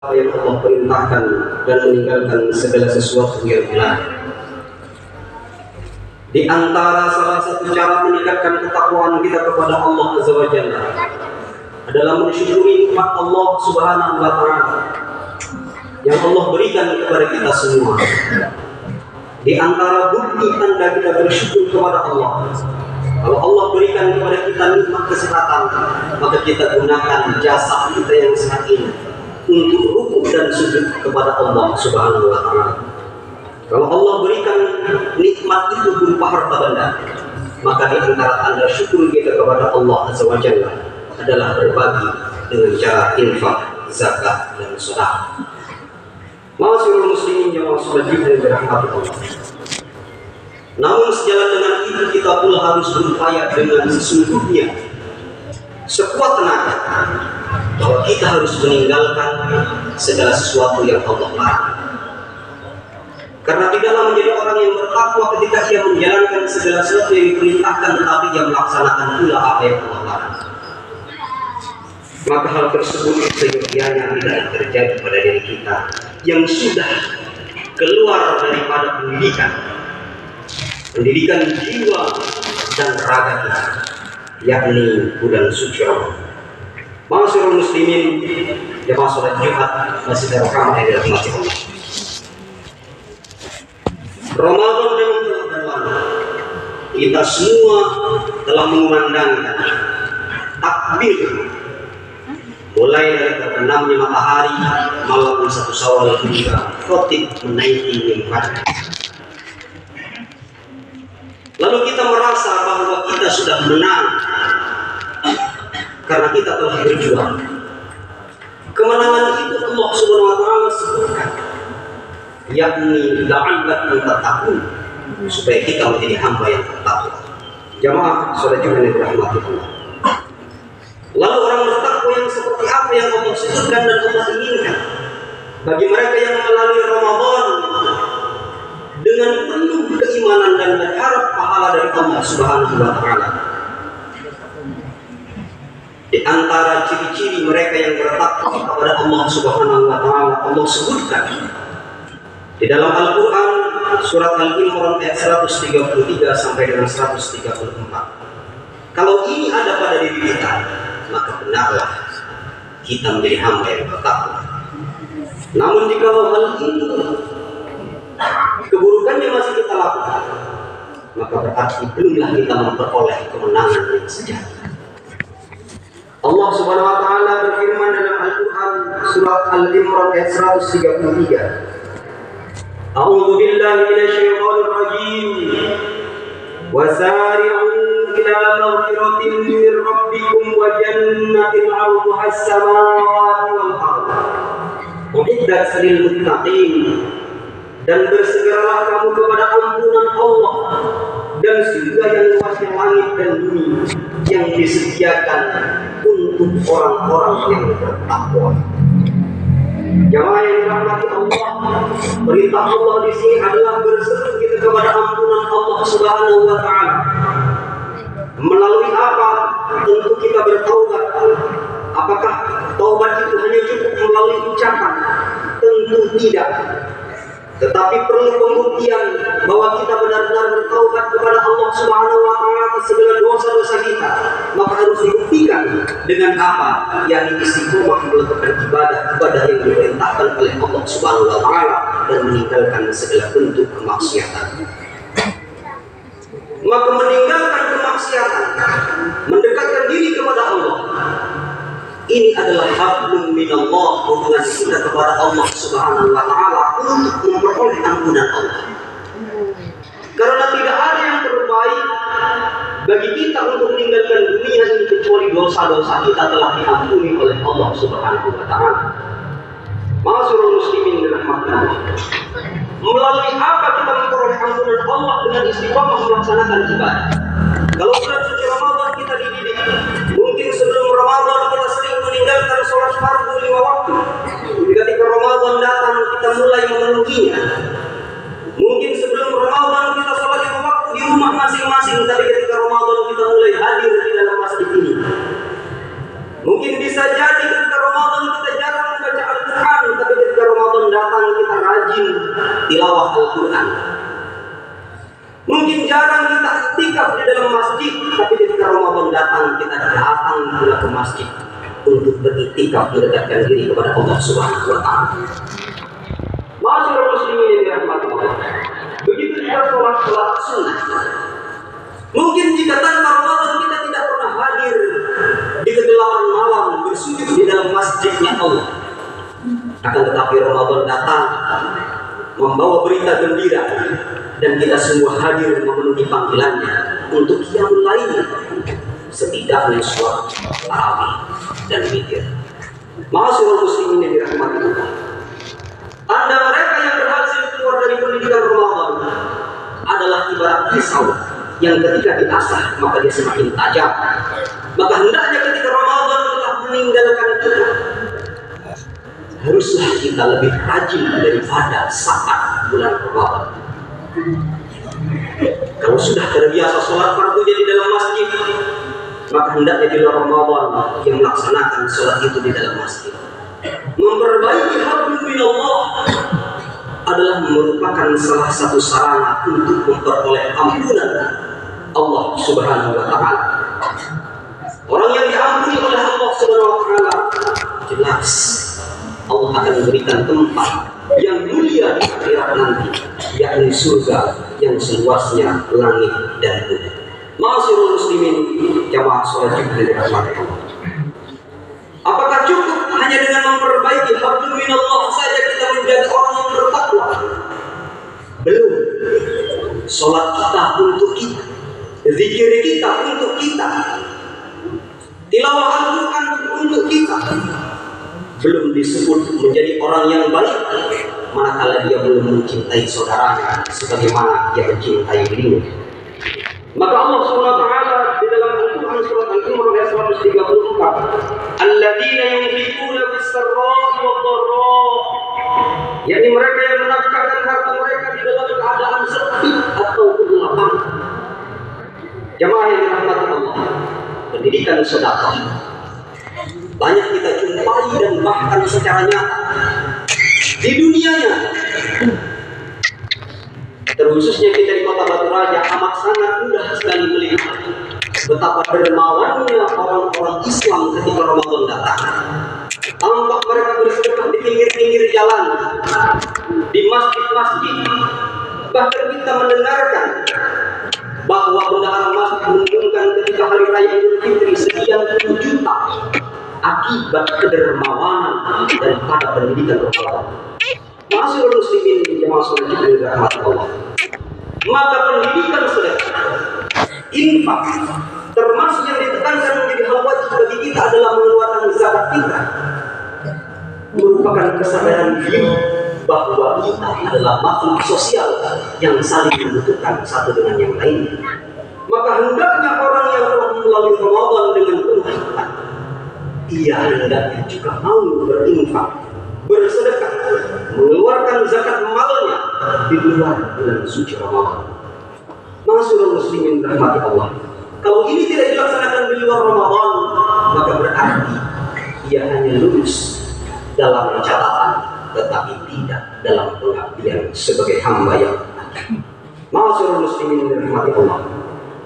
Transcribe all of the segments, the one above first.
apa yang Allah perintahkan dan meninggalkan segala sesuatu yang dilarang. Di antara salah satu cara meningkatkan ketakwaan kita kepada Allah Azza wa Jalla adalah mensyukuri nikmat Allah Subhanahu wa Ta'ala yang Allah berikan kepada kita semua. Di antara bukti tanda kita bersyukur kepada Allah, kalau Allah berikan kepada kita nikmat kesehatan, maka kita gunakan jasa kita yang sehat ini untuk rukuk dan sujud kepada Allah Subhanahu wa Ta'ala. Kalau Allah berikan nikmat itu berupa harta benda, maka di antara tanda syukur kita kepada Allah Azza wa Jalla adalah berbagi dengan cara infak, zakat, dan sedekah. Ma'asyiral muslimin yang wajib dan dirahmati Allah. Namun sejalan dengan itu kita pula harus berupaya dengan sesungguhnya sekuat tenaga bahwa kita harus meninggalkan segala sesuatu yang Allah larang. Karena tidaklah menjadi orang yang bertakwa ketika ia menjalankan segala sesuatu yang diperintahkan tetapi ia melaksanakan pula apa yang Allah larang. Maka hal tersebut seyogianya tidak terjadi pada diri kita yang sudah keluar daripada pendidikan jiwa dan raga kita, yakni bulan suci Ramadan. Ma'asyiral muslimin, jemaah salat Jumat masih terkam di dalam hati Allah. Ramadan yang telah berlalu, kita semua telah mengumandangkan takbir mulai dari terbenamnya matahari malam 1 Syawal hingga khotib menaiki mimbar. Lalu kita merasa bahwa kita sudah menang karena kita telah berjuang. Kemenangan itu Allah Subhanahu wa Ta'ala sebutkan, yakni la'allakum tattaqun, supaya kita menjadi hamba yang bertakwa. Jamaah salat Jumat yang dirahmati Allah. Lalu orang bertakwa yang seperti apa yang Allah sebutkan dan Allah inginkan bagi mereka yang melalui Ramadan dengan penuh keimanan dan berharap pahala dari Allah Subhanahu wa Ta'ala. Di antara ciri-ciri mereka yang bertakwa kepada Allah Subhanahu wa Ta'ala, Allah sebutkan di dalam Al-Quran surat Al-Imran ayat 133 sampai dengan 134. Kalau ini ada pada diri kita, maka benarlah kita menjadi hamba yang bertakwa. Namun jika hal itu keburukannya masih kita lakukan, maka berarti belumlah kita memperoleh kemenangan yang sejati. Allah Subhanahu wa Ta'ala berfirman dalam Al-Quran surat Al-Imran ayat 133. A'udzu billahi minasyaitonir rajim. Wasari'u ila maghfiratin min rabbikum wa jannatin 'arduha as-samawati wal ardh. Uiddat lil muttaqin. Dan bersegeralah kamu kepada ampunan Allah dan surga yang luasnya langit dan bumi yang disediakan untuk orang-orang yang bertakwa. Jamaah yang dirahmati Allah, perintah Allah di sini adalah berseru kita kepada ampunan Allah Subhanahu wa Ta'ala. Melalui apa? Tentu kita bertaubat. Apakah taubat itu hanya cukup melalui ucapan? Tentu tidak. Tetapi perlu pembuktian bahwa kita benar-benar bertaubat kepada Allah Subhanahu wa Ta'ala atas segala dosa-dosa kita. Maka harus dibuktikan dengan apa? Yakni istiqomah melakukan ibadah yang diperintahkan oleh Allah Subhanahu wa Ta'ala dan meninggalkan segala bentuk kemaksiatan. Maka meninggalkan kemaksiatan, mendekatkan diri kepada Allah, ini adalah hablum minallah, hubungan kita kepada Allah Subhanahu wa Ta'ala untuk memperoleh ampunan Allah. Karena tidak ada yang terbaik bagi kita untuk meninggalkan dunia ini kecuali dosa-dosa kita telah diampuni oleh Allah Subhanahu wa Ta'ala. Ma'asyiral muslimin dirahmati. Melalui apa kita memperoleh ampunan Allah? Dengan istiqomah melaksanakan ibadah. Kalau bulan suci Ramadan kita dididik, mungkin sebelum Ramadan kita sering meninggalkan sholat fardu 5 waktu. Ketika Ramadan datang kita mulai memenuhinya. Mungkin sebelum Ramadan kita sholat 5 waktu di rumah masing-masing, tapi ketika Ramadan kita mulai hadir di dalam masjid ini. Mungkin bisa jadi ketika Ramadan kita jarang membaca Al-Quran, Al-Quran. Mungkin jarang kita iktikaf di dalam masjid, tapi ketika Ramadan datang kita datang pula ke masjid untuk beriktikaf, mendekatkan diri kepada Allah Subhanahu wa Ta'ala. Ma'asyiral muslimin yang dirahmati Allah. Begitu juga sholat sunnah. Mungkin jika tanpa Ramadan kita tidak pernah hadir di kegelapan malam bersujud di dalam masjidnya Allah. Akan tetapi Ramadan datang membawa berita gembira dan kita semua hadir memenuhi panggilannya untuk yang lain, setidaknya sholat tarawih dan witir. Ma'asyiral muslimin yang dirahmati Allah. Tanda mereka yang berhasil keluar dari pendidikan Ramadan adalah ibarat pisau yang ketika diasah maka dia semakin tajam. Maka hendaknya ketika Ramadan telah meninggalkan kita, haruslah kita lebih rajin daripada saat bulan Ramadan. Kalau sudah terbiasa sholat fardu di dalam masjid, maka hendaknya di bulan Ramadan yang melaksanakan sholat itu di dalam masjid. Memperbaiki hablum minallah adalah merupakan salah satu sarana untuk memperoleh ampunan Allah Subhanahu wa Ta'ala. Orang yang diampuni oleh Allah Subhanahu wa Ta'ala, jelas Allah akan memberikan tempat yang mulia di akhirat nanti, yakni surga yang seluasnya langit dan bumi. Ma'asyiral muslimin jamaah sholat Jumat dirahmati Allah. Apakah cukup hanya dengan memperbaiki hablum minallah saja kita menjadi orang yang bertakwa? Belum. Sholat kita untuk kita, zikir kita untuk kita, tilawah Al-Quran untuk kita, belum disebut menjadi orang yang baik manakala dia belum mencintai saudaranya sebagaimana dia mencintai dirinya. Maka Allah SWT di dalam Al-Quran surat Al-Imran ayat 134, alladzina yunfiquna fis-sarra'i wad-dharra', yakni mereka yang menafkahkan harta mereka di dalam keadaan sepi ataupun lapang. Jamaah yang dirahmati Allah, pendidikan sedekah banyak kita jumpai dan bahkan secara nyata di dunianya. Terkhususnya kita di Kota Batu Raja amat sangat mudah sekali melihat betapa dermawannya orang-orang Islam ketika Ramadan datang. Tampak mereka bersedekah di pinggir-pinggir jalan, di masjid-masjid. Bahkan kita mendengarkan bahwa bendahara masjid mengumumkan ketika hari raya Idul Fitri sekian 10 juta akibat kedermawanan daripada pendidikan Ramadan. Ma'asyiral muslimin jamaah sholat Jumat dirahmati Allah. Maka pendidikan sedekah, infak, termasuk yang ditekankan menjadi hal wajib bagi kita adalah mengeluarkan zakat fitrah, merupakan kesadaran diri bahwa kita adalah makhluk sosial yang saling membutuhkan satu dengan yang lain. Maka hendaknya orang yang telah melalui Ramadan dengan penuh hikmat, ia hendaknya juga mau berinfak, bersedekah, mengeluarkan zakat malnya di luar bulan suci Ramadan. Ma'asyiral muslimin rahmati Allah. Kalau ini tidak dilaksanakan di luar Ramadan, maka berarti ia hanya lulus dalam catatan, tetapi tidak dalam pengabdian sebagai hamba yang taat. Ma'asyiral muslimin rahmati Allah.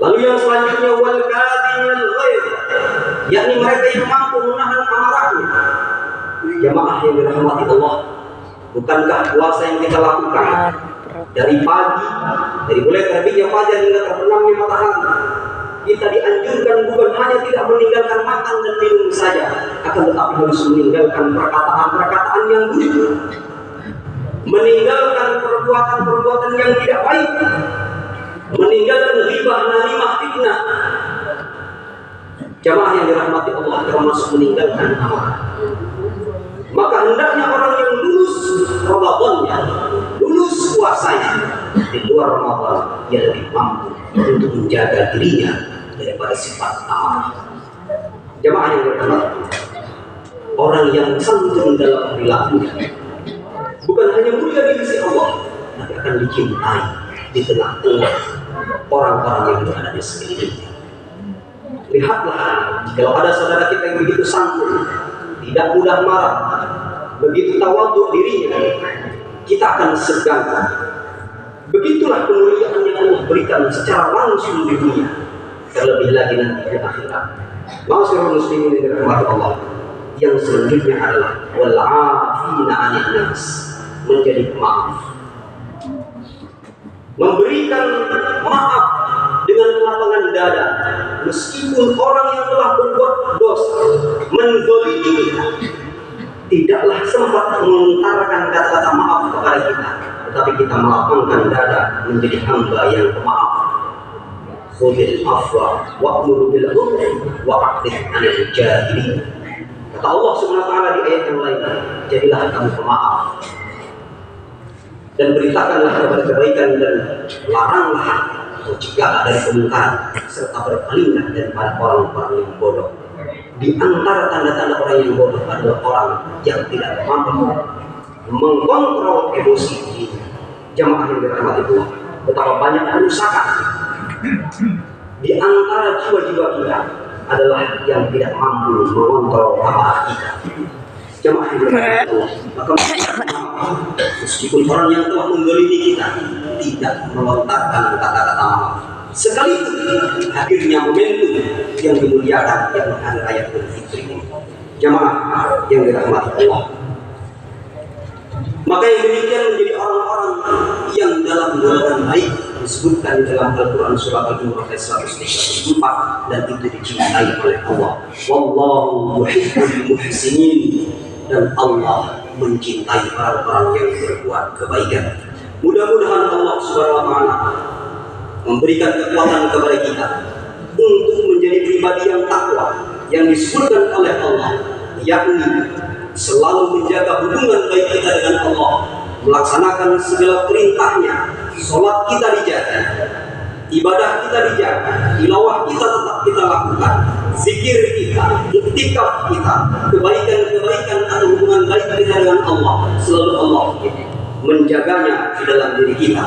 Lalu yang selanjutnya wal kadhimil ghaidh, yakni mereka yang mampu menahan amarahnya. Jamaah yang dirahmati Allah, bukankah puasa yang kita lakukan dari pagi, dari mulai terbitnya fajar hingga terbenamnya matahari, kita dianjurkan bukan hanya tidak meninggalkan makan dan minum saja, akan tetapi harus meninggalkan perkataan-perkataan yang buruk, meninggalkan perbuatan-perbuatan yang tidak baik, meninggalkan ghibah, namimah, fitnah. Jamaah yang dirahmati Allah, termasuk meninggalkan amarah. Maka hendaknya orang yang lulus Ramadannya, lulus puasanya di luar Ramadan, ia lebih mampu untuk menjaga dirinya daripada sifat amarah. Jamaah yang dirahmati, orang yang santun dalam perilakunya bukan hanya mulia di sisi Allah, tapi akan dicintai di tengah-tengah orang-orang yang berada di sekelilingnya. Lihatlah, kalau ada saudara kita yang begitu santun, tidak mudah marah, begitu tawadhu dirinya, kita akan segan Begitulah kemuliaan yang Allah berikan secara langsung di dunia, terlebih lagi nanti di akhirat. Ma'asyiral muslimin yang dirahmati Allah, yang selanjutnya adalah wal 'afina 'anil nas, menjadi pemaaf, memberikan maaf dengan kelapangan dada, meskipun orang yang telah berbuat dosa menzalimi kita tidaklah sempat melontarkan kata-kata maaf kepada kita, tetapi kita melapangkan dada menjadi hamba yang pemaaf. Khudil afwa wa'mur bil 'urfi wa'rid 'anil jahilin. Kata Allah Subhanahu wa taala di ayat yang lain, jadilah kamu pemaaf dan beritakanlah kabar kebaikan dan laranglah atau cegahlah dari kemungkaran, serta berpalinglah daripada orang-orang yang bodoh. Di antara tanda-tanda orang yang bodoh adalah orang yang tidak mampu mengkontrol emosi dirinya. Jamaah yang dirahmati Allah, betapa banyak kerusakan di antara jiwa-jiwa kita adalah yang tidak mampu mengontrol amarah kita. Jamaah yang dirahmati Allah, maka meskipun orang yang telah menzalimi kita tidak melontarkan kata-kata maaf, sekalipun hadirnya momentum yang dimuliakan yang hari raya Idul Fitri ini. Jamaah yang dirahmati Allah, maka yang demikian menjadi orang-orang yang dalam golongan baik disebutkan dalam Al-Quran surah Al-Jumu'ah ayat 134, dan itu dicintai oleh Allah. Wallahu yuhibbul muhsinin, dan Allah mencintai orang-orang yang berbuat kebaikan. Mudah-mudahan Allah Subhanahu wa taala memberikan kekuatan kepada kita untuk menjadi pribadi yang takwa yang disebutkan oleh Allah, yakni selalu menjaga hubungan baik kita dengan Allah, melaksanakan segala perintahnya, sholat kita dijaga, ibadah kita dijaga, tilawah kita tetap kita lakukan, zikir kita, iktikaf kita, kebaikan-kebaikan atau hubungan baik kita dengan Allah, selalu Allah menjaganya di dalam diri kita.